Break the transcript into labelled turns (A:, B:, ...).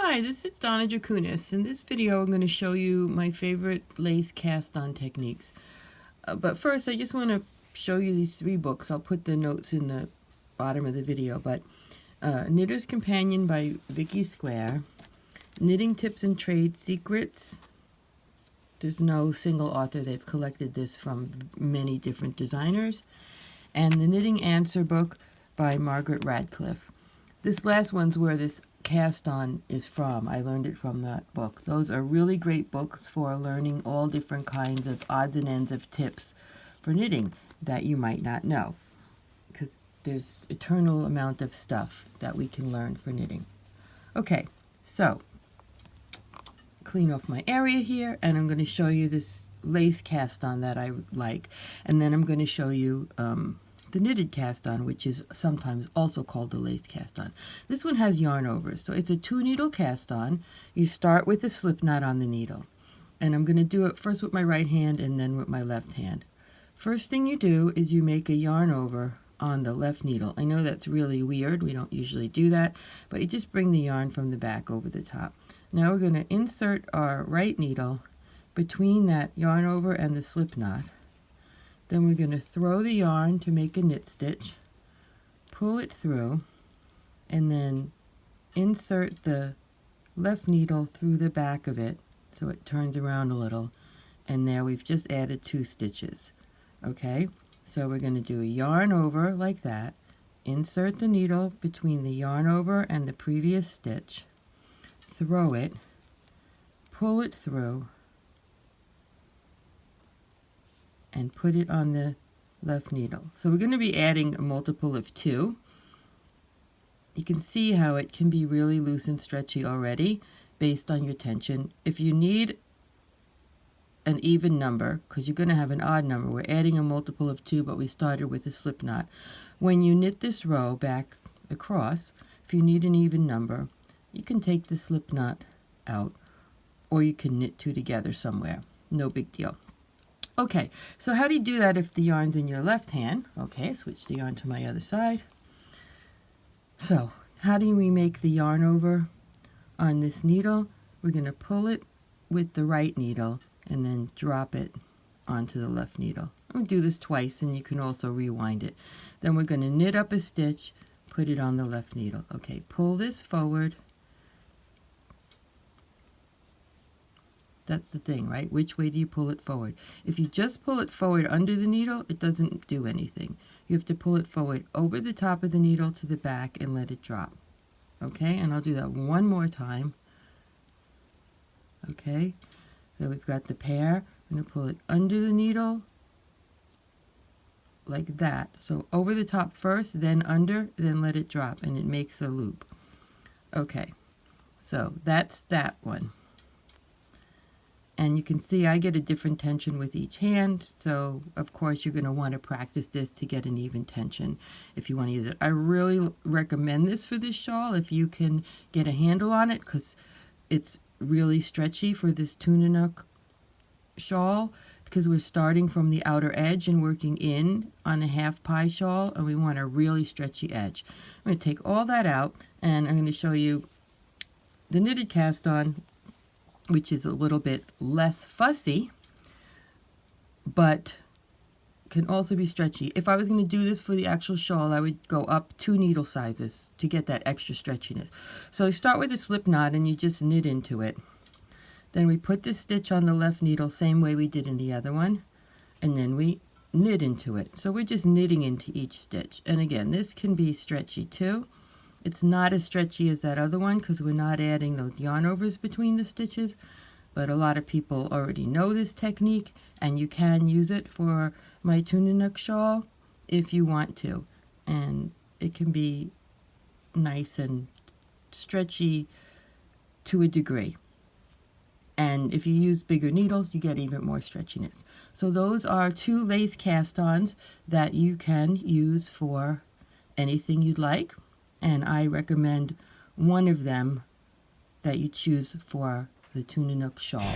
A: Hi, this is Donna Druchunas. In this video, I'm going to show you my favorite lace cast-on techniques. But first, I just want to show you these 3 books. I'll put the notes in the bottom of the video. But Knitter's Companion by Vicky Square, Knitting Tips and Trade Secrets. There's no single author. They've collected this from many different designers. And the Knitting Answer book by Margaret Radcliffe. This last one's where this cast-on is from. I learned it from that book. Those are really great books for learning all different kinds of odds and ends of tips for knitting that you might not know, because there's eternal amount of stuff that we can learn for knitting. Okay, so clean off my area here, and I'm going to show you this lace cast-on that I like, and then I'm going to show you the knitted cast-on, which is sometimes also called the lace cast-on. This one has yarn over, so it's a 2-needle cast-on. You start with a slip knot on the needle, and I'm going to do it first with my right hand and then with my left hand. First thing you do is you make a yarn over on the left needle. I know that's really weird. We don't usually do that, but you just bring the yarn from the back over the top. Now we're going to insert our right needle between that yarn over and the slip knot. Then we're going to throw the yarn to make a knit stitch, pull it through, and then insert the left needle through the back of it so it turns around a little, and there we've just added 2 stitches. Okay, so we're going to do a yarn over like that, insert the needle between the yarn over and the previous stitch, throw it, pull it through, and put it on the left needle. So we're going to be adding a multiple of 2. You can see how it can be really loose and stretchy already based on your tension. If you need an even number, because you're going to have an odd number, we're adding a multiple of 2, but we started with a slip knot. When you knit this row back across, if you need an even number, you can take the slip knot out, or you can knit 2 together somewhere. No big deal. Okay, so how do you do that if the yarn's in your left hand? Okay, switch the yarn to my other side. So, how do we make the yarn over on this needle? We're going to pull it with the right needle and then drop it onto the left needle. I'm going to do this twice, and you can also rewind it. Then we're going to knit up a stitch, put it on the left needle. Okay, pull this forward. That's the thing, right? Which way do you pull it forward? If you just pull it forward under the needle, it doesn't do anything. You have to pull it forward over the top of the needle to the back and let it drop. Okay, and I'll do that one more time. Okay, so we've got the pair. I'm going to pull it under the needle like that. So over the top first, then under, then let it drop, and it makes a loop. Okay, so that's that one. And you can see I get a different tension with each hand, so of course you're going to want to practice this to get an even tension if you want to use it. I really recommend this for this shawl if you can get a handle on it, because it's really stretchy for this tuna nook shawl, because we're starting from the outer edge and working in on a half pie shawl, and we want a really stretchy edge. I'm going to take all that out, and I'm going to show you the knitted cast on, which is a little bit less fussy, but can also be stretchy. If I was going to do this for the actual shawl, I would go up 2 needle sizes to get that extra stretchiness. So you start with a slip knot and you just knit into it. Then we put this stitch on the left needle, same way we did in the other one, and then we knit into it. So we're just knitting into each stitch. And again, this can be stretchy too. It's not as stretchy as that other one because we're not adding those yarn overs between the stitches, but a lot of people already know this technique, and you can use it for my tuna nook shawl if you want to, and it can be nice and stretchy to a degree. And if you use bigger needles, you get even more stretchiness. So those are 2 lace cast-ons that you can use for anything you'd like. And I recommend one of them that you choose for the tuna nook shawl.